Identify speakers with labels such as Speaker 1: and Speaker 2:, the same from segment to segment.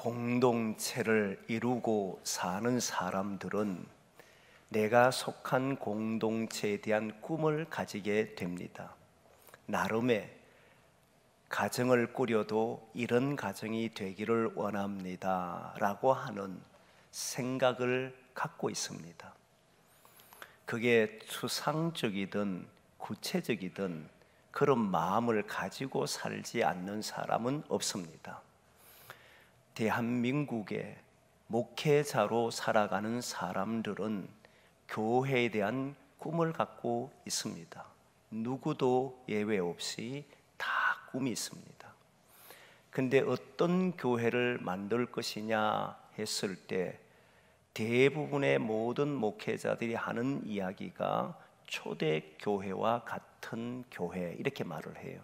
Speaker 1: 공동체를 이루고 사는 사람들은 내가 속한 공동체에 대한 꿈을 가지게 됩니다. 나름의 가정을 꾸려도 이런 가정이 되기를 원합니다 라고 하는 생각을 갖고 있습니다. 그게 추상적이든 구체적이든 그런 마음을 가지고 살지 않는 사람은 없습니다. 대한민국의 목회자로 살아가는 사람들은 교회에 대한 꿈을 갖고 있습니다. 누구도 예외 없이 다 꿈이 있습니다. 근데 어떤 교회를 만들 것이냐 했을 때 대부분의 모든 목회자들이 하는 이야기가 초대교회와 같은 교회 이렇게 말을 해요.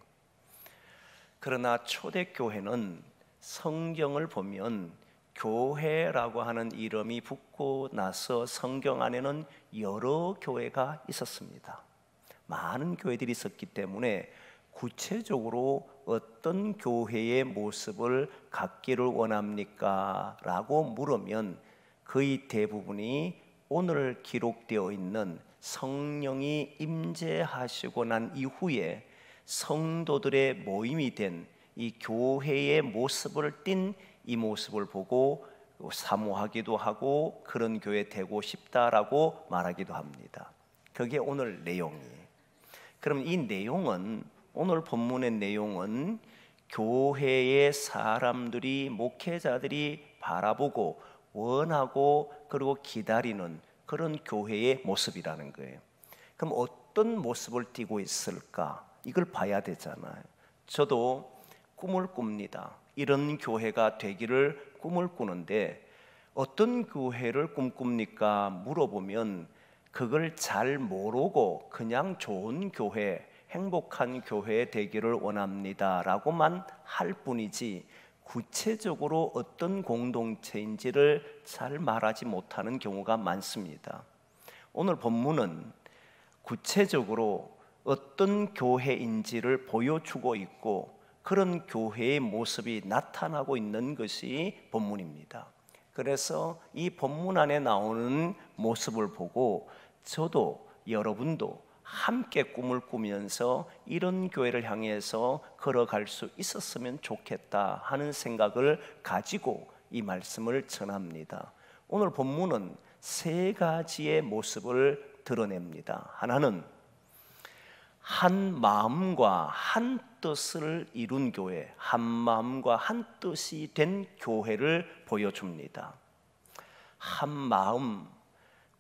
Speaker 1: 그러나 초대교회는 성경을 보면 교회라고 하는 이름이 붙고 나서 성경 안에는 여러 교회가 있었습니다. 많은 교회들이 있었기 때문에 구체적으로 어떤 교회의 모습을 갖기를 원합니까? 라고 물으면 거의 대부분이 오늘 기록되어 있는 성령이 임재하시고 난 이후에 성도들의 모임이 된 이 교회의 모습을 띤 이 모습을 보고 사모하기도 하고 그런 교회 되고 싶다라고 말하기도 합니다. 그게 오늘 내용이에요. 그럼 이 내용은 오늘 본문의 내용은 교회의 사람들이 목회자들이 바라보고 원하고 그리고 기다리는 그런 교회의 모습이라는 거예요. 그럼 어떤 모습을 띠고 있을까? 이걸 봐야 되잖아요. 저도 꿈을 꿉니다. 이런 교회가 되기를 꿈을 꾸는데 어떤 교회를 꿈꿉니까? 물어보면 그걸 잘 모르고 그냥 좋은 교회, 행복한 교회 되기를 원합니다 라고만 할 뿐이지 구체적으로 어떤 공동체인지를 잘 말하지 못하는 경우가 많습니다. 오늘 본문은 구체적으로 어떤 교회인지를 보여주고 있고 그런 교회의 모습이 나타나고 있는 것이 본문입니다. 그래서 이 본문 안에 나오는 모습을 보고 저도 여러분도 함께 꿈을 꾸면서 이런 교회를 향해서 걸어갈 수 있었으면 좋겠다 하는 생각을 가지고 이 말씀을 전합니다. 오늘 본문은 세 가지의 모습을 드러냅니다. 하나는 한 마음과 한 뜻을 이룬 교회, 한 마음과 한 뜻이 된 교회를 보여줍니다. 한 마음,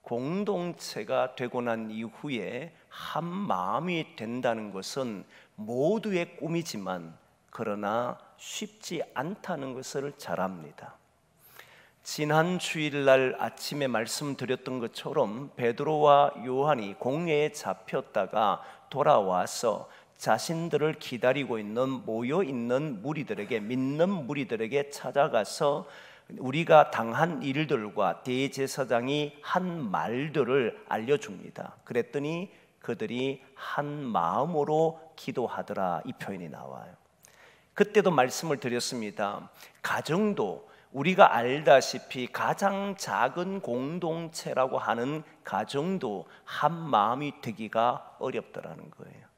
Speaker 1: 공동체가 되고 난 이후에 한 마음이 된다는 것은 모두의 꿈이지만 그러나 쉽지 않다는 것을 잘 압니다. 지난 주일날 아침에 말씀드렸던 것처럼 베드로와 요한이 공회에 잡혔다가 돌아와서 자신들을 기다리고 있는 모여있는 무리들에게, 믿는 무리들에게 찾아가서 우리가 당한 일들과 대제사장이 한 말들을 알려줍니다. 그랬더니 그들이 한 마음으로 기도하더라, 이 표현이 나와요. 그때도 말씀을 드렸습니다. 가정도 우리가 알다시피 가장 작은 공동체라고 하는 가정도 한 마음이 되기가 어렵더라는 거예요.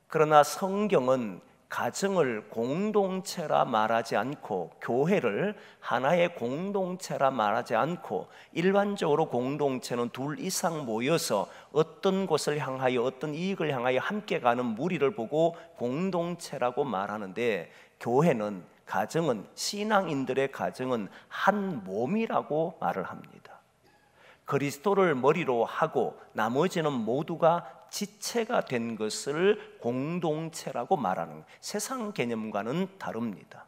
Speaker 1: 그러나 성경은 가정을 공동체라 말하지 않고 교회를 하나의 공동체라 말하지 않고 일반적으로 공동체는 둘 이상 모여서 어떤 곳을 향하여 어떤 이익을 향하여 함께 가는 무리를 보고 공동체라고 말하는데 교회는 가정은 신앙인들의 가정은 한 몸이라고 말을 합니다. 그리스도를 머리로 하고 나머지는 모두가 지체가 된 것을 공동체라고 말하는 세상 개념과는 다릅니다.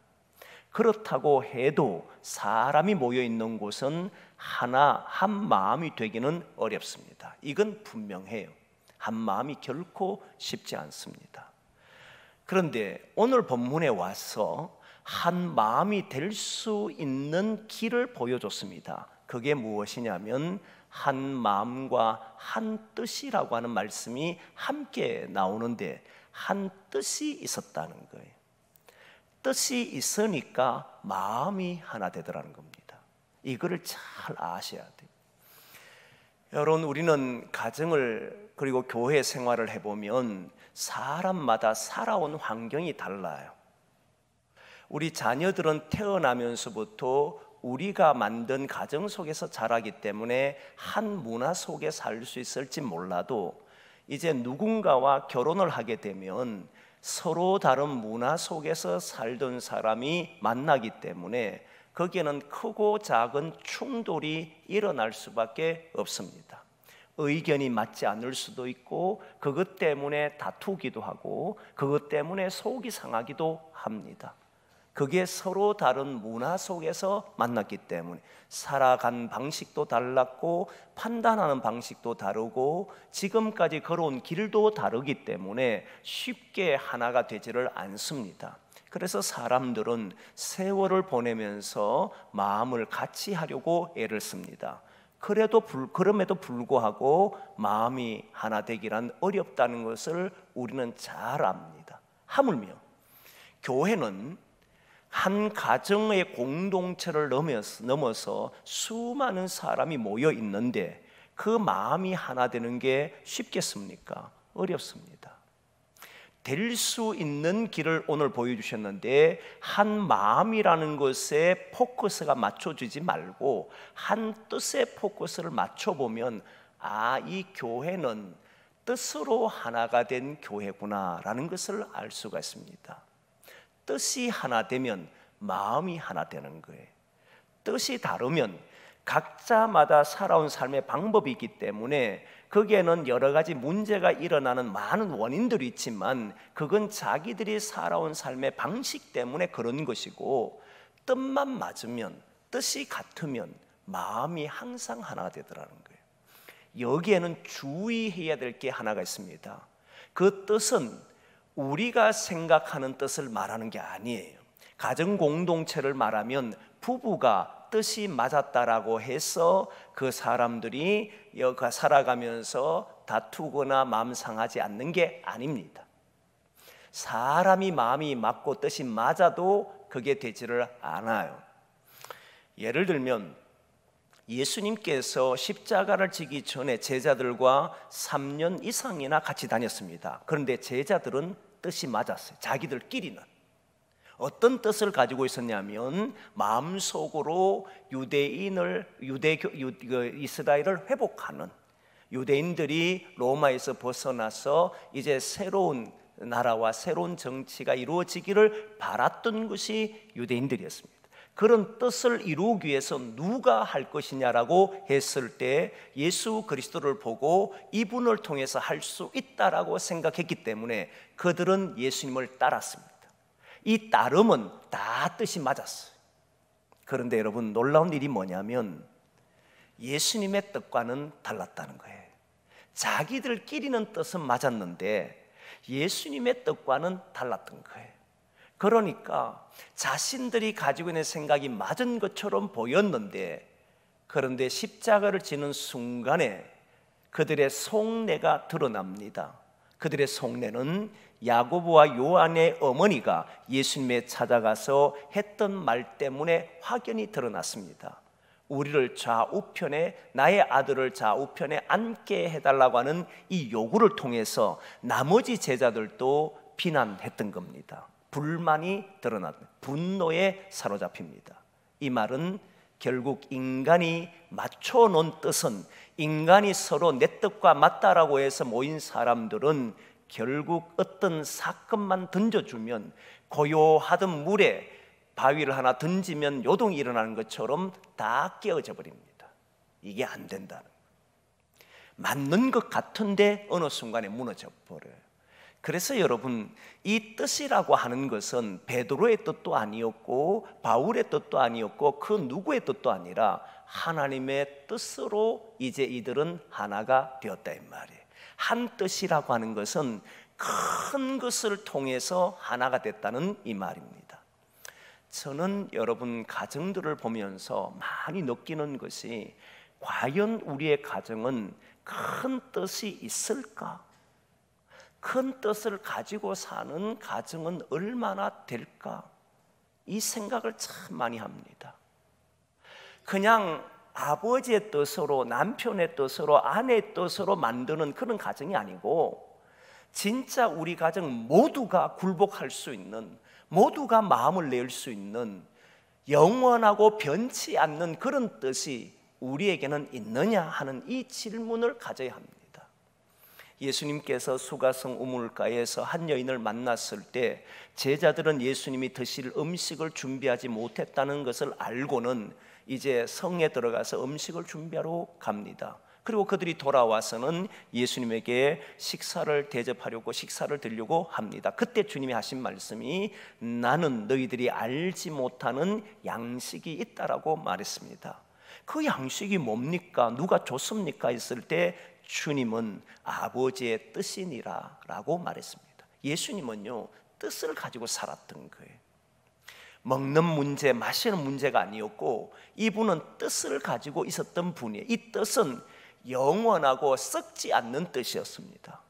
Speaker 1: 그렇다고 해도 사람이 모여 있는 곳은 하나 한 마음이 되기는 어렵습니다. 이건 분명해요. 한 마음이 결코 쉽지 않습니다. 그런데 오늘 본문에 와서 한 마음이 될 수 있는 길을 보여줬습니다. 그게 무엇이냐면 한 마음과 한 뜻이라고 하는 말씀이 함께 나오는데 한 뜻이 있었다는 거예요. 뜻이 있으니까 마음이 하나 되더라는 겁니다. 이거를 잘 아셔야 돼요. 여러분, 우리는 가정을 그리고 교회 생활을 해보면 사람마다 살아온 환경이 달라요. 우리 자녀들은 태어나면서부터 우리가 만든 가정 속에서 자라기 때문에 한 문화 속에 살 수 있을지 몰라도 이제 누군가와 결혼을 하게 되면 서로 다른 문화 속에서 살던 사람이 만나기 때문에 거기에는 크고 작은 충돌이 일어날 수밖에 없습니다. 의견이 맞지 않을 수도 있고 그것 때문에 다투기도 하고 그것 때문에 속이 상하기도 합니다. 그게 서로 다른 문화 속에서 만났기 때문에 살아간 방식도 달랐고 판단하는 방식도 다르고 지금까지 걸어온 길도 다르기 때문에 쉽게 하나가 되지를 않습니다. 그래서 사람들은 세월을 보내면서 마음을 같이 하려고 애를 씁니다. 그럼에도 불구하고 마음이 하나 되기란 어렵다는 것을 우리는 잘 압니다. 하물며 교회는 한 가정의 공동체를 넘어서 수많은 사람이 모여 있는데 그 마음이 하나 되는 게 쉽겠습니까? 어렵습니다. 될 수 있는 길을 오늘 보여주셨는데 한 마음이라는 것에 포커스가 맞춰지지 말고 한 뜻에 포커스를 맞춰보면 이 교회는 뜻으로 하나가 된 교회구나라는 것을 알 수가 있습니다. 뜻이 하나 되면 마음이 하나 되는 거예요. 뜻이 다르면 각자마다 살아온 삶의 방법이 있기 때문에 거기에는 여러 가지 문제가 일어나는 많은 원인들이 있지만 그건 자기들이 살아온 삶의 방식 때문에 그런 것이고 뜻만 맞으면, 뜻이 같으면 마음이 항상 하나가 되더라는 거예요. 여기에는 주의해야 될 게 하나가 있습니다. 그 뜻은 우리가 생각하는 뜻을 말하는 게 아니에요. 가정 공동체를 말하면 부부가 뜻이 맞았다라고 해서 그 사람들이 살아가면서 다투거나 마음 상하지 않는 게 아닙니다. 사람이 마음이 맞고 뜻이 맞아도 그게 되지를 않아요. 예를 들면 예수님께서 십자가를 지기 전에 제자들과 3년 이상이나 같이 다녔습니다. 그런데 제자들은 뜻이 맞았어요. 자기들끼리는. 어떤 뜻을 가지고 있었냐면 마음속으로 이스라엘을 회복하는, 유대인들이 로마에서 벗어나서 이제 새로운 나라와 새로운 정치가 이루어지기를 바랐던 것이 유대인들이었습니다. 그런 뜻을 이루기 위해서 누가 할 것이냐라고 했을 때 예수 그리스도를 보고 이분을 통해서 할 수 있다라고 생각했기 때문에 그들은 예수님을 따랐습니다. 이 따름은 다 뜻이 맞았어요. 그런데 여러분, 놀라운 일이 뭐냐면 예수님의 뜻과는 달랐다는 거예요. 자기들끼리는 뜻은 맞았는데 예수님의 뜻과는 달랐던 거예요. 그러니까 자신들이 가지고 있는 생각이 맞은 것처럼 보였는데, 그런데 십자가를 지는 순간에 그들의 속내가 드러납니다. 그들의 속내는 야고보와 요한의 어머니가 예수님에 찾아가서 했던 말 때문에 확연히 드러났습니다. 우리를 좌우편에, 나의 아들을 좌우편에 앉게 해달라고 하는 이 요구를 통해서 나머지 제자들도 비난했던 겁니다. 불만이 드러났다. 분노에 사로잡힙니다. 이 말은 결국 인간이 맞춰놓은 뜻은, 인간이 서로 내 뜻과 맞다라고 해서 모인 사람들은 결국 어떤 사건만 던져주면, 고요하던 물에 바위를 하나 던지면 요동이 일어나는 것처럼 다 깨어져 버립니다. 이게 안 된다는 거예요. 맞는 것 같은데 어느 순간에 무너져 버려요. 그래서 여러분, 이 뜻이라고 하는 것은 베드로의 뜻도 아니었고 바울의 뜻도 아니었고 그 누구의 뜻도 아니라 하나님의 뜻으로 이제 이들은 하나가 되었다 이 말이에요. 한 뜻이라고 하는 것은 큰 것을 통해서 하나가 됐다는 이 말입니다. 저는 여러분 가정들을 보면서 많이 느끼는 것이, 과연 우리의 가정은 큰 뜻이 있을까? 큰 뜻을 가지고 사는 가정은 얼마나 될까? 이 생각을 참 많이 합니다. 그냥 아버지의 뜻으로, 남편의 뜻으로, 아내의 뜻으로 만드는 그런 가정이 아니고 진짜 우리 가정 모두가 굴복할 수 있는, 모두가 마음을 낼 수 있는 영원하고 변치 않는 그런 뜻이 우리에게는 있느냐 하는 이 질문을 가져야 합니다. 예수님께서 수가성 우물가에서 한 여인을 만났을 때 제자들은 예수님이 드실 음식을 준비하지 못했다는 것을 알고는 이제 성에 들어가서 음식을 준비하러 갑니다. 그리고 그들이 돌아와서는 예수님에게 식사를 대접하려고, 식사를 드리려고 합니다. 그때 주님이 하신 말씀이 나는 너희들이 알지 못하는 양식이 있다라고 말했습니다. 그 양식이 뭡니까? 누가 줬습니까? 했을 때 주님은 아버지의 뜻이니라 라고 말했습니다. 예수님은요, 뜻을 가지고 살았던 거예요. 먹는 문제, 마시는 문제가 아니었고 이분은 뜻을 가지고 있었던 분이에요. 이 뜻은 영원하고 썩지 않는 뜻이었습니다.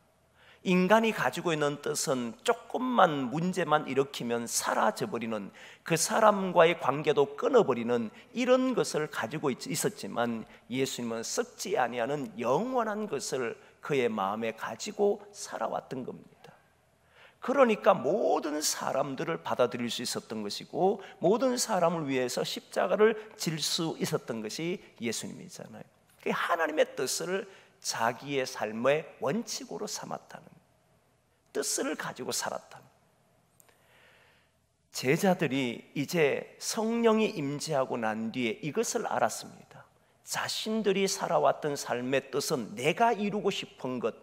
Speaker 1: 인간이 가지고 있는 뜻은 조금만 문제만 일으키면 사라져버리는, 그 사람과의 관계도 끊어버리는 이런 것을 가지고 있었지만 예수님은 썩지 아니하는 영원한 것을 그의 마음에 가지고 살아왔던 겁니다. 그러니까 모든 사람들을 받아들일 수 있었던 것이고 모든 사람을 위해서 십자가를 질 수 있었던 것이 예수님이잖아요. 하나님의 뜻을 자기의 삶의 원칙으로 삼았다는, 뜻을 가지고 살았다는. 제자들이 이제 성령이 임재하고 난 뒤에 이것을 알았습니다. 자신들이 살아왔던 삶의 뜻은 내가 이루고 싶은 것,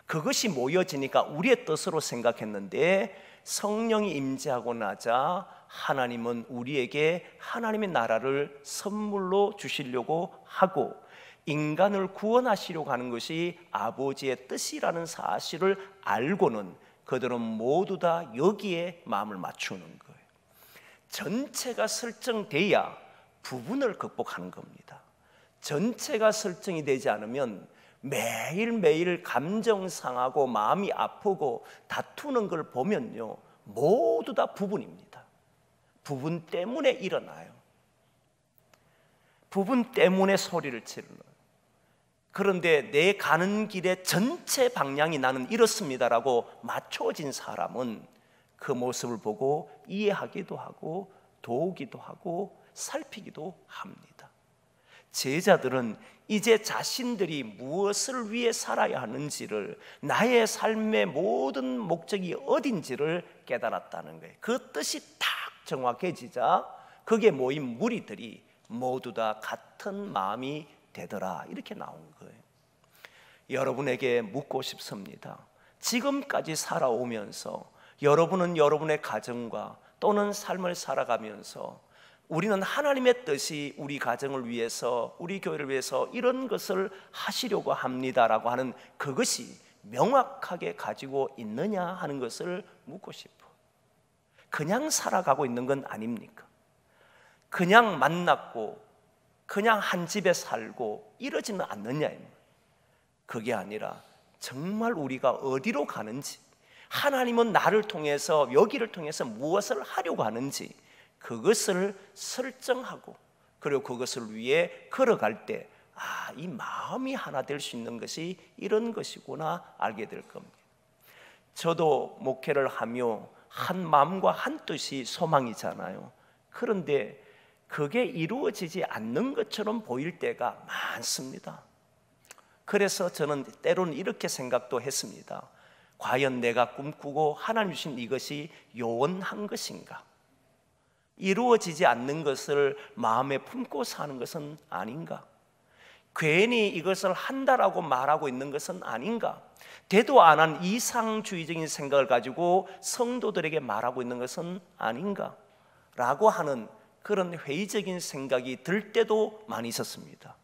Speaker 1: 그것이 모여지니까 우리의 뜻으로 생각했는데 성령이 임재하고 나자 하나님은 우리에게 하나님의 나라를 선물로 주시려고 하고 인간을 구원하시려고 하는 것이 아버지의 뜻이라는 사실을 알고는 그들은 모두 다 여기에 마음을 맞추는 거예요. 전체가 설정돼야 부분을 극복하는 겁니다. 전체가 설정이 되지 않으면 매일매일 감정 상하고 마음이 아프고 다투는 걸 보면요, 모두 다 부분입니다. 부분 때문에 일어나요. 부분 때문에 소리를 지르는. 그런데 내 가는 길의 전체 방향이 나는 이렇습니다라고 맞춰진 사람은 그 모습을 보고 이해하기도 하고 도우기도 하고 살피기도 합니다. 제자들은 이제 자신들이 무엇을 위해 살아야 하는지를, 나의 삶의 모든 목적이 어딘지를 깨달았다는 거예요. 그 뜻이 딱 정확해지자 거기에 모인 무리들이 모두 다 같은 마음이 되더라, 이렇게 나온 거예요. 여러분에게 묻고 싶습니다. 지금까지 살아오면서 여러분은 여러분의 가정과 또는 삶을 살아가면서 우리는 하나님의 뜻이 우리 가정을 위해서, 우리 교회를 위해서 이런 것을 하시려고 합니다라고 하는 그것이 명확하게 가지고 있느냐 하는 것을 묻고 싶어. 그냥 살아가고 있는 건 아닙니까? 그냥 만났고 그냥 한 집에 살고 이러지는 않느냐. 그게 아니라 정말 우리가 어디로 가는지, 하나님은 나를 통해서, 여기를 통해서 무엇을 하려고 하는지 그것을 설정하고 그리고 그것을 위해 걸어갈 때 이 마음이 하나 될 수 있는 것이 이런 것이구나 알게 될 겁니다. 저도 목회를 하며 한 마음과 한 뜻이 소망이잖아요. 그런데 그게 이루어지지 않는 것처럼 보일 때가 많습니다. 그래서 저는 때로는 이렇게 생각도 했습니다. 과연 내가 꿈꾸고 하나님 주신 이것이 요원한 것인가? 이루어지지 않는 것을 마음에 품고 사는 것은 아닌가? 괜히 이것을 한다라고 말하고 있는 것은 아닌가? 되도 안 한 이상주의적인 생각을 가지고 성도들에게 말하고 있는 것은 아닌가? 라고 하는 그런 회의적인 생각이 들 때도 많이 있었습니다.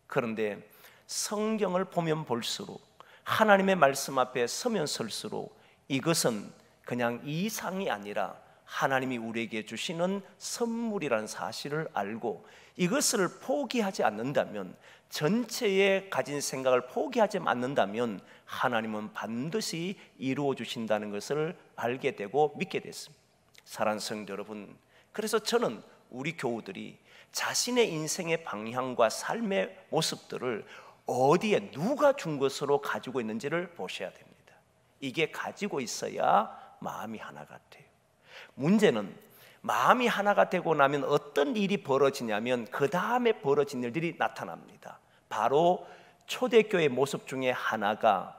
Speaker 1: 그런데 성경을 보면 볼수록, 하나님의 말씀 앞에 서면 설수록 이것은 그냥 이상이 아니라 하나님이 우리에게 주시는 선물이라는 사실을 알고 이것을 포기하지 않는다면, 전체에 가진 생각을 포기하지 않는다면 하나님은 반드시 이루어 주신다는 것을 알게 되고 믿게 됐습니다. 사랑하는 성도 여러분, 그래서 저는 우리 교우들이 자신의 인생의 방향과 삶의 모습들을 어디에 누가 준 것으로 가지고 있는지를 보셔야 됩니다. 이게 가지고 있어야 마음이 하나가 돼요. 문제는 마음이 하나가 되고 나면 어떤 일이 벌어지냐면 그 다음에 벌어진 일들이 나타납니다. 바로 초대교회 모습 중에 하나가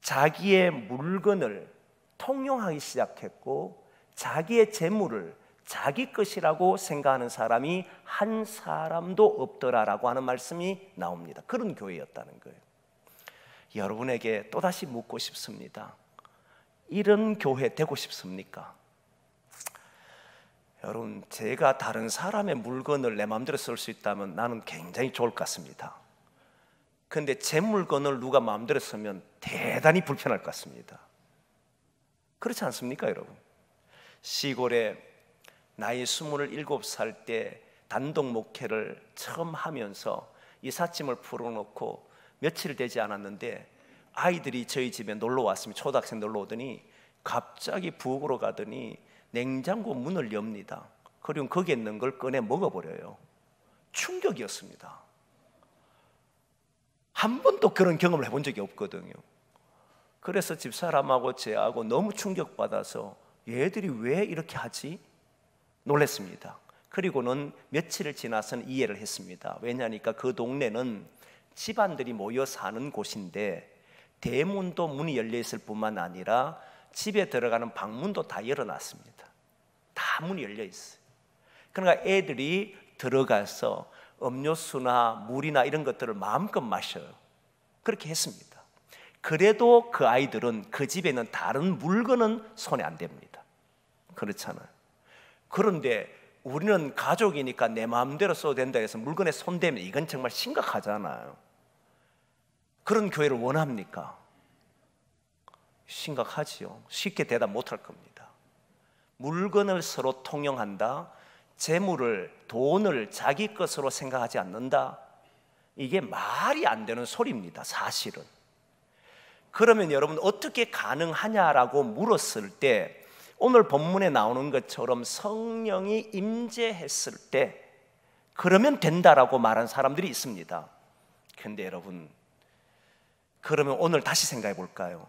Speaker 1: 자기의 물건을 통용하기 시작했고 자기의 재물을 자기 것이라고 생각하는 사람이 한 사람도 없더라라고 하는 말씀이 나옵니다. 그런 교회였다는 거예요. 여러분에게 또다시 묻고 싶습니다. 이런 교회 되고 싶습니까? 여러분, 제가 다른 사람의 물건을 내 마음대로 쓸 수 있다면 나는 굉장히 좋을 것 같습니다. 근데 제 물건을 누가 마음대로 쓰면 대단히 불편할 것 같습니다. 그렇지 않습니까, 여러분? 시골에 나이 27살 때 단독 목회를 처음 하면서 이삿짐을 풀어놓고 며칠 되지 않았는데 아이들이 저희 집에 놀러 왔으면 초등학생 놀러 오더니 갑자기 부엌으로 가더니 냉장고 문을 엽니다. 그리고 거기에 있는 걸 꺼내 먹어버려요. 충격이었습니다. 한 번도 그런 경험을 해본 적이 없거든요. 그래서 집사람하고 저하고 너무 충격받아서 얘들이 왜 이렇게 하지? 놀랐습니다. 그리고는 며칠을 지나서는 이해를 했습니다. 왜냐하니까 그 동네는 집안들이 모여 사는 곳인데 대문도 문이 열려 있을 뿐만 아니라 집에 들어가는 방문도 다 열어놨습니다. 다 문이 열려 있어요. 그러니까 애들이 들어가서 음료수나 물이나 이런 것들을 마음껏 마셔요. 그렇게 했습니다. 그래도 그 아이들은 그 집에 있는 다른 물건은 손에 안 댑니다. 그렇잖아요. 그런데 우리는 가족이니까 내 마음대로 써도 된다 해서 물건에 손대면 이건 정말 심각하잖아요. 그런 교회를 원합니까? 심각하지요. 쉽게 대답 못할 겁니다. 물건을 서로 통용한다, 재물을, 돈을 자기 것으로 생각하지 않는다, 이게 말이 안 되는 소리입니다, 사실은. 그러면 여러분 어떻게 가능하냐라고 물었을 때 오늘 본문에 나오는 것처럼 성령이 임재했을 때 그러면 된다라고 말한 사람들이 있습니다. 그런데 여러분, 그러면 오늘 다시 생각해 볼까요?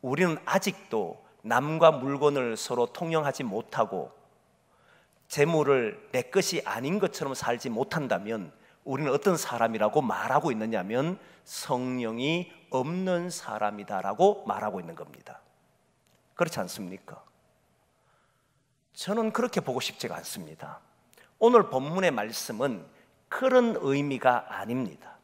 Speaker 1: 우리는 아직도 남과 물건을 서로 통용하지 못하고 재물을 내 것이 아닌 것처럼 살지 못한다면 우리는 어떤 사람이라고 말하고 있느냐면 성령이 없는 사람이다라고 말하고 있는 겁니다. 그렇지 않습니까? 저는 그렇게 보고 싶지가 않습니다. 오늘 본문의 말씀은 그런 의미가 아닙니다.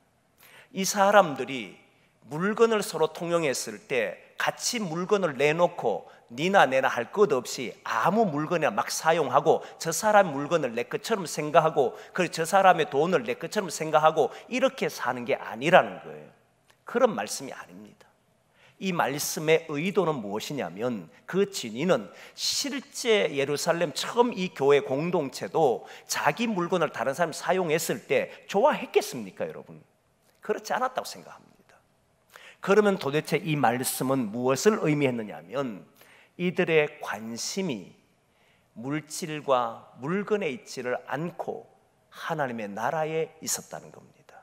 Speaker 1: 이 사람들이 물건을 서로 통용했을 때 같이 물건을 내놓고 니나 내나 할 것 없이 아무 물건이나 막 사용하고 저 사람 물건을 내 것처럼 생각하고 그리고 저 사람의 돈을 내 것처럼 생각하고 이렇게 사는 게 아니라는 거예요. 그런 말씀이 아닙니다. 이 말씀의 의도는 무엇이냐면 그 진위는 실제 예루살렘 처음 이 교회 공동체도 자기 물건을 다른 사람이 사용했을 때 좋아했겠습니까, 여러분? 그렇지 않았다고 생각합니다. 그러면 도대체 이 말씀은 무엇을 의미했느냐면 이들의 관심이 물질과 물건에 있지를 않고 하나님의 나라에 있었다는 겁니다.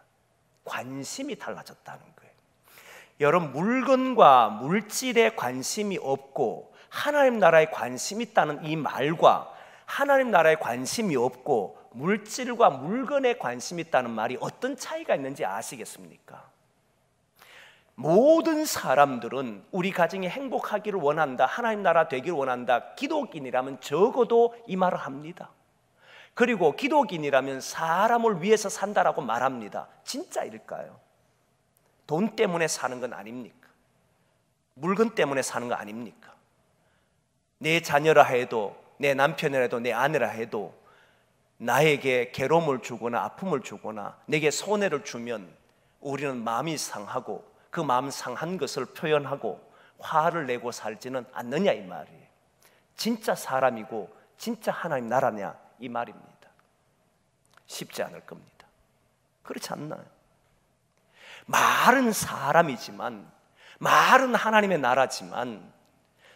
Speaker 1: 관심이 달라졌다는 거예요. 여러분, 물건과 물질에 관심이 없고 하나님 나라에 관심이 있다는 이 말과 하나님 나라에 관심이 없고 물질과 물건에 관심이 있다는 말이 어떤 차이가 있는지 아시겠습니까? 모든 사람들은 우리 가정이 행복하기를 원한다, 하나님 나라 되기를 원한다, 기독인이라면 적어도 이 말을 합니다. 그리고 기독인이라면 사람을 위해서 산다라고 말합니다. 진짜일까요? 돈 때문에 사는 건 아닙니까? 물건 때문에 사는 거 아닙니까? 내 자녀라 해도, 내 남편이라 해도, 내 아내라 해도 나에게 괴로움을 주거나 아픔을 주거나 내게 손해를 주면 우리는 마음이 상하고 그 마음 상한 것을 표현하고 화를 내고 살지는 않느냐 이 말이에요. 진짜 사람이고 진짜 하나님 나라냐 이 말입니다. 쉽지 않을 겁니다. 그렇지 않나요? 말은 사람이지만, 말은 하나님의 나라지만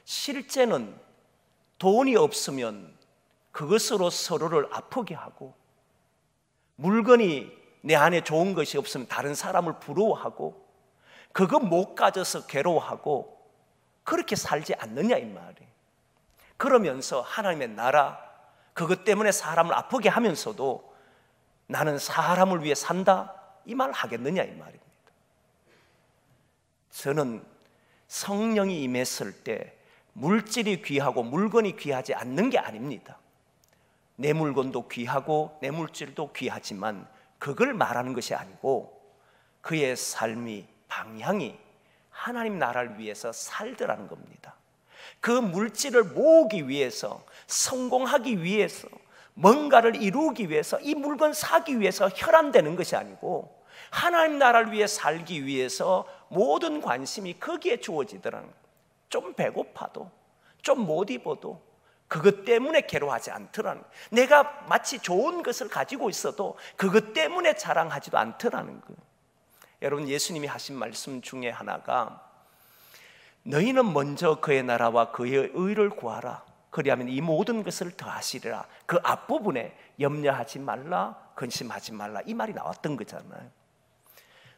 Speaker 1: 실제는 돈이 없으면 그것으로 서로를 아프게 하고, 물건이 내 안에 좋은 것이 없으면 다른 사람을 부러워하고, 그거 못 가져서 괴로워하고, 그렇게 살지 않느냐 이 말이에요. 그러면서 하나님의 나라, 그것 때문에 사람을 아프게 하면서도 나는 사람을 위해 산다, 이 말 하겠느냐 이 말입니다. 저는 성령이 임했을 때 물질이 귀하고 물건이 귀하지 않는 게 아닙니다. 내 물건도 귀하고 내 물질도 귀하지만 그걸 말하는 것이 아니고 그의 삶이, 방향이 하나님 나라를 위해서 살더라는 겁니다. 그 물질을 모으기 위해서, 성공하기 위해서, 뭔가를 이루기 위해서, 이 물건 사기 위해서 혈안되는 것이 아니고 하나님 나라를 위해 살기 위해서 모든 관심이 거기에 주어지더라는 거예요. 좀 배고파도, 좀 못 입어도 그것 때문에 괴로워하지 않더라는 거예요. 내가 마치 좋은 것을 가지고 있어도 그것 때문에 자랑하지도 않더라는 거예요. 여러분, 예수님이 하신 말씀 중에 하나가 너희는 먼저 그의 나라와 그의 의를 구하라. 그리하면 이 모든 것을 더하시리라. 그 앞부분에 염려하지 말라, 근심하지 말라, 이 말이 나왔던 거잖아요.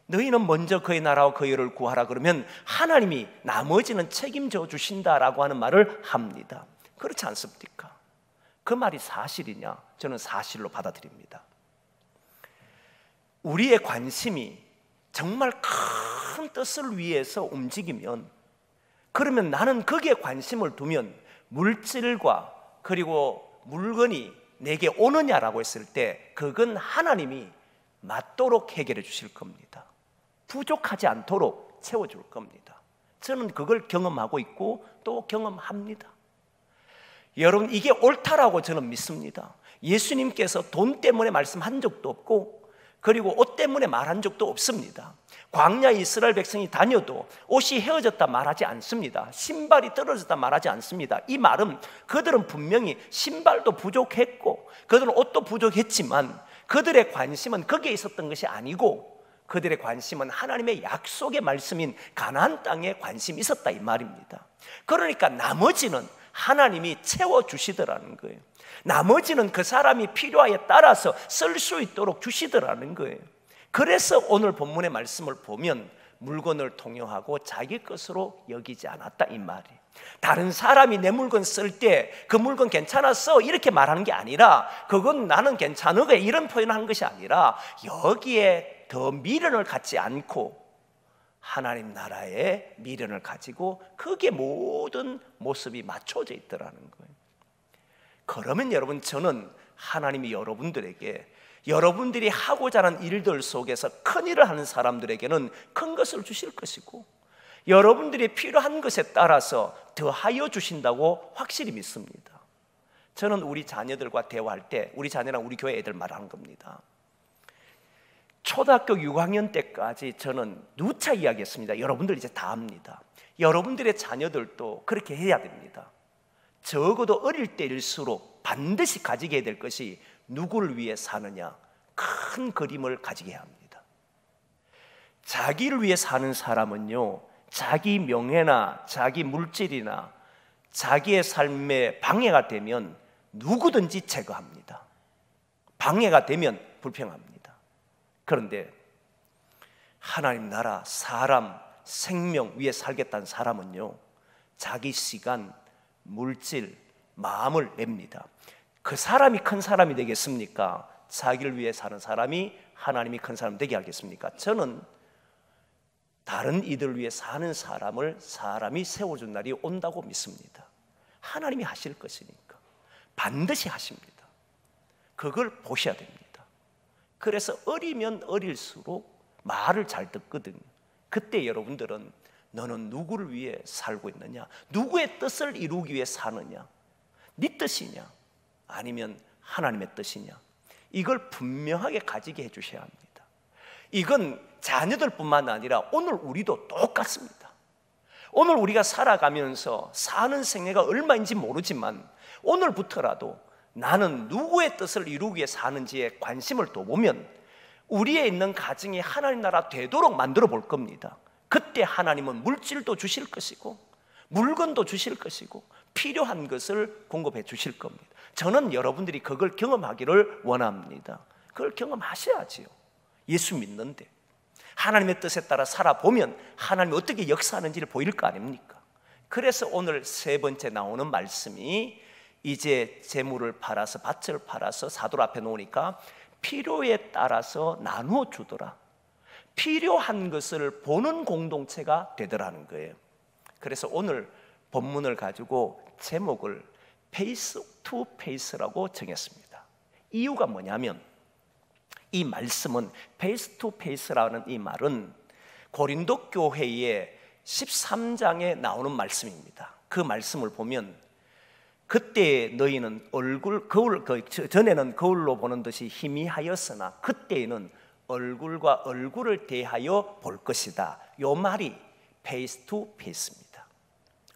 Speaker 1: 너희는 먼저 그의 나라와 그의 의를 구하라 그러면 하나님이 나머지는 책임져 주신다라고 하는 말을 합니다. 그렇지 않습니까? 그 말이 사실이냐? 저는 사실로 받아들입니다. 우리의 관심이 정말 큰 뜻을 위해서 움직이면, 그러면 나는 거기에 관심을 두면 물질과 그리고 물건이 내게 오느냐라고 했을 때 그건 하나님이 맞도록 해결해 주실 겁니다. 부족하지 않도록 채워줄 겁니다. 저는 그걸 경험하고 있고 또 경험합니다. 여러분, 이게 옳다라고 저는 믿습니다. 예수님께서 돈 때문에 말씀한 적도 없고 그리고 옷 때문에 말한 적도 없습니다. 광야 이스라엘 백성이 다녀도 옷이 헤어졌다 말하지 않습니다. 신발이 떨어졌다 말하지 않습니다. 이 말은 그들은 분명히 신발도 부족했고 그들은 옷도 부족했지만 그들의 관심은 거기에 있었던 것이 아니고 그들의 관심은 하나님의 약속의 말씀인 가나안 땅에 관심이 있었다 이 말입니다. 그러니까 나머지는 하나님이 채워주시더라는 거예요. 나머지는 그 사람이 필요에 따라서 쓸 수 있도록 주시더라는 거예요. 그래서 오늘 본문의 말씀을 보면 물건을 통용하고 자기 것으로 여기지 않았다 이 말이에요. 다른 사람이 내 물건 쓸 때 그 물건 괜찮았어 이렇게 말하는 게 아니라 그건 나는 괜찮으게 이런 표현하는 것이 아니라 여기에 더 미련을 갖지 않고 하나님 나라의 미련을 가지고 거기에 모든 모습이 맞춰져 있더라는 거예요. 그러면 여러분, 저는 하나님이 여러분들에게 여러분들이 하고자 하는 일들 속에서 큰 일을 하는 사람들에게는 큰 것을 주실 것이고 여러분들이 필요한 것에 따라서 더하여 주신다고 확실히 믿습니다. 저는 우리 자녀들과 대화할 때 우리 자녀랑 우리 교회 애들 말하는 겁니다. 초등학교 6학년 때까지 저는 누차 이야기했습니다. 여러분들 이제 다 압니다. 여러분들의 자녀들도 그렇게 해야 됩니다. 적어도 어릴 때일수록 반드시 가지게 될 것이 누구를 위해 사느냐, 큰 그림을 가지게 합니다. 자기를 위해 사는 사람은요, 자기 명예나 자기 물질이나 자기의 삶에 방해가 되면 누구든지 제거합니다. 방해가 되면 불평합니다. 그런데 하나님 나라, 사람, 생명 위에 살겠다는 사람은요, 자기 시간, 물질, 마음을 냅니다. 그 사람이 큰 사람이 되겠습니까? 자기를 위해 사는 사람이 하나님이 큰 사람 되게 하겠습니까? 저는 다른 이들을 위해 사는 사람을 사람이 세워준 날이 온다고 믿습니다. 하나님이 하실 것이니까 반드시 하십니다. 그걸 보셔야 됩니다. 그래서 어리면 어릴수록 말을 잘 듣거든요. 그때 여러분들은 너는 누구를 위해 살고 있느냐? 누구의 뜻을 이루기 위해 사느냐? 네 뜻이냐? 아니면 하나님의 뜻이냐? 이걸 분명하게 가지게 해주셔야 합니다. 이건 자녀들뿐만 아니라 오늘 우리도 똑같습니다. 오늘 우리가 살아가면서 사는 생애가 얼마인지 모르지만 오늘부터라도 나는 누구의 뜻을 이루기 위해 사는지에 관심을 둬보면 우리에 있는 가정이 하나님 나라 되도록 만들어 볼 겁니다. 그때 하나님은 물질도 주실 것이고 물건도 주실 것이고 필요한 것을 공급해 주실 겁니다. 저는 여러분들이 그걸 경험하기를 원합니다. 그걸 경험하셔야지요. 예수 믿는데 하나님의 뜻에 따라 살아보면 하나님이 어떻게 역사하는지를 보일 거 아닙니까? 그래서 오늘 세 번째 나오는 말씀이 이제 재물을 팔아서 밭을 팔아서 사도를 앞에 놓으니까 필요에 따라서 나누어 주더라. 필요한 것을 보는 공동체가 되더라는 거예요. 그래서 오늘 본문을 가지고 제목을 페이스 투 페이스라고 정했습니다. 이유가 뭐냐면 이 말씀은 페이스 투 페이스라는 이 말은 고린도 교회의 13장에 나오는 말씀입니다. 그 말씀을 보면 그때 너희는 전에는 거울로 보는 듯이 희미하였으나 그때에는 얼굴과 얼굴을 대하여 볼 것이다. 이 말이 페이스 투 페이스입니다.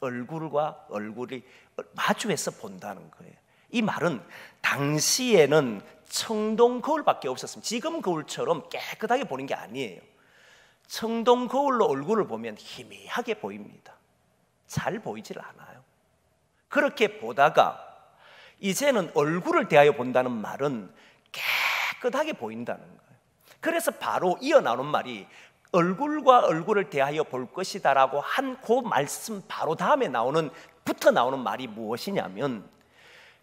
Speaker 1: 얼굴과 얼굴이 마주해서 본다는 거예요. 이 말은 당시에는 청동 거울밖에 없었습니다. 지금 거울처럼 깨끗하게 보는 게 아니에요. 청동 거울로 얼굴을 보면 희미하게 보입니다. 잘 보이질 않아요. 그렇게 보다가 이제는 얼굴을 대하여 본다는 말은 깨끗하게 보인다는 거예요. 그래서 바로 이어나오는 말이 얼굴과 얼굴을 대하여 볼 것이다라고 한 그 말씀 바로 다음에 붙어 나오는 말이 무엇이냐면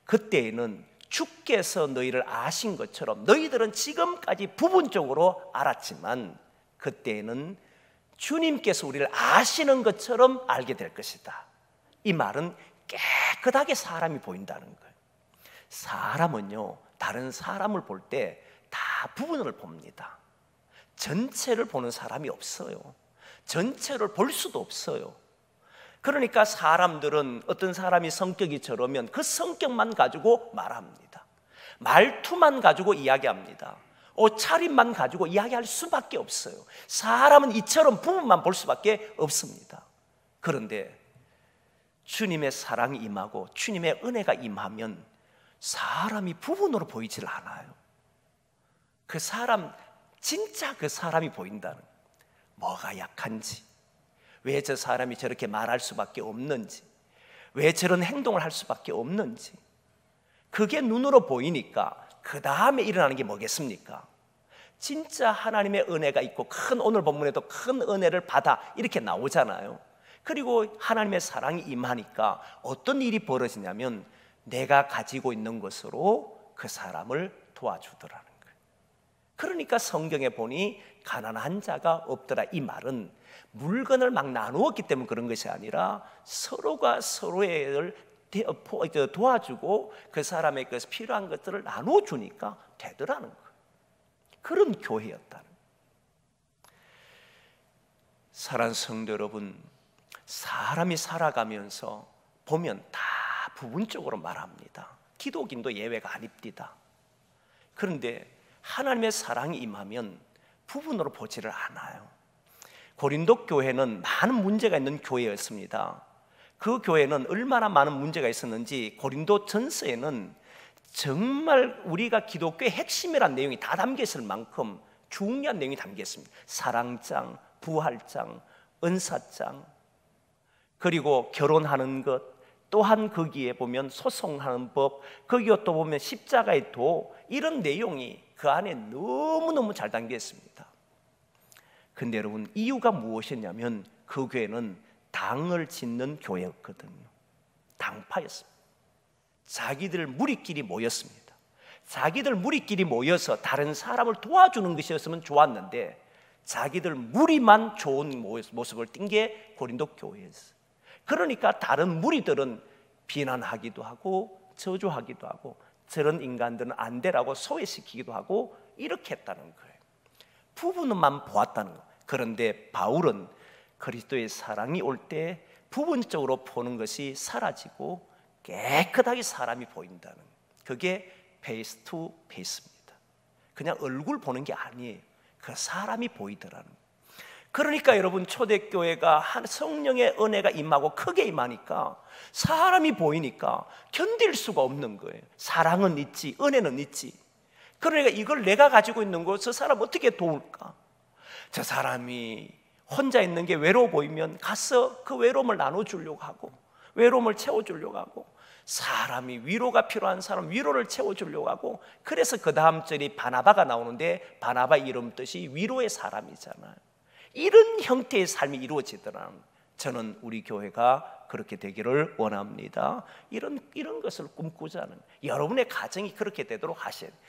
Speaker 1: 그때에는 주께서 너희를 아신 것처럼 너희들은 지금까지 부분적으로 알았지만 그때에는 주님께서 우리를 아시는 것처럼 알게 될 것이다. 이 말은 깨끗하게 사람이 보인다는 거예요. 사람은요, 다른 사람을 볼 때 다 부분을 봅니다. 전체를 보는 사람이 없어요. 전체를 볼 수도 없어요. 그러니까 사람들은 어떤 사람이 성격이 저러면 그 성격만 가지고 말합니다. 말투만 가지고 이야기합니다. 옷차림만 가지고 이야기할 수밖에 없어요. 사람은 이처럼 부분만 볼 수밖에 없습니다. 그런데 주님의 사랑이 임하고 주님의 은혜가 임하면 사람이 부분으로 보이질 않아요. 그 사람, 진짜 그 사람이 보인다는, 뭐가 약한지, 왜 저 사람이 저렇게 말할 수밖에 없는지, 왜 저런 행동을 할 수밖에 없는지, 그게 눈으로 보이니까 그 다음에 일어나는 게 뭐겠습니까? 진짜 하나님의 은혜가 있고 오늘 본문에도 큰 은혜를 받아 이렇게 나오잖아요. 그리고 하나님의 사랑이 임하니까 어떤 일이 벌어지냐면 내가 가지고 있는 것으로 그 사람을 도와주더라는 거예요. 그러니까 성경에 보니 가난한 자가 없더라. 이 말은 물건을 막 나누었기 때문에 그런 것이 아니라 서로가 서로를 도와주고 그 사람의 필요한 것들을 나누어 주니까 되더라는 거예요. 그런 교회였다는 거예요. 사랑하는 성도 여러분, 사람이 살아가면서 보면 다 부분적으로 말합니다. 기독인도 예외가 아닙니다. 그런데 하나님의 사랑이 임하면 부분으로 보지를 않아요. 고린도 교회는 많은 문제가 있는 교회였습니다. 그 교회는 얼마나 많은 문제가 있었는지 고린도 전서에는 정말 우리가 기독교의 핵심이라는 내용이 다 담겨 있을 만큼 중요한 내용이 담겨 있습니다. 사랑장, 부활장, 은사장, 그리고 결혼하는 것, 또한 거기에 보면 소송하는 법, 거기에 또 보면 십자가의 도, 이런 내용이 그 안에 너무너무 잘 담겨 있습니다. 근데 여러분, 이유가 무엇이냐면 그 교회는 당을 짓는 교회였거든요. 당파였습니다. 자기들 무리끼리 모였습니다. 자기들 무리끼리 모여서 다른 사람을 도와주는 것이었으면 좋았는데 자기들 무리만 좋은 모습을 띈 게 고린도 교회였어요. 그러니까 다른 무리들은 비난하기도 하고 저주하기도 하고 저런 인간들은 안 되라고 소외시키기도 하고 이렇게 했다는 거예요. 부분만 보았다는 거예요. 그런데 바울은 그리스도의 사랑이 올 때 부분적으로 보는 것이 사라지고 깨끗하게 사람이 보인다는, 그게 페이스 투 페이스입니다. 그냥 얼굴 보는 게 아니에요. 그 사람이 보이더라는 거예요. 그러니까 여러분, 초대교회가 성령의 은혜가 임하고 크게 임하니까 사람이 보이니까 견딜 수가 없는 거예요. 사랑은 있지, 은혜는 있지. 그러니까 이걸 내가 가지고 있는 거 저 사람 어떻게 도울까? 저 사람이 혼자 있는 게 외로워 보이면 가서 그 외로움을 나눠주려고 하고, 외로움을 채워주려고 하고, 사람이 위로가 필요한 사람 위로를 채워주려고 하고, 그래서 그 다음 절이 바나바가 나오는데, 바나바 이름 뜻이 위로의 사람이잖아요. 이런 형태의 삶이 이루어지더라는, 저는 우리 교회가 그렇게 되기를 원합니다. 이런 것을 꿈꾸자는, 여러분의 가정이 그렇게 되도록 하셔야 돼요.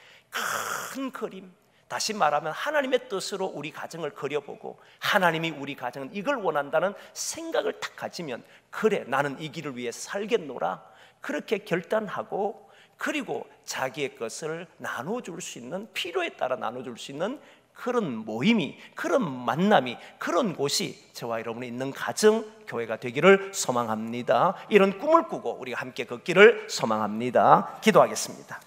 Speaker 1: 큰 그림, 다시 말하면 하나님의 뜻으로 우리 가정을 그려보고, 하나님이 우리 가정은 이걸 원한다는 생각을 딱 가지면, 그래 나는 이 길을 위해 살겠노라, 그렇게 결단하고, 그리고 자기의 것을 나눠줄 수 있는, 필요에 따라 나눠줄 수 있는 그런 모임이, 그런 만남이, 그런 곳이 저와 여러분이 있는 가정, 교회가 되기를 소망합니다. 이런 꿈을 꾸고 우리가 함께 걷기를 소망합니다. 기도하겠습니다.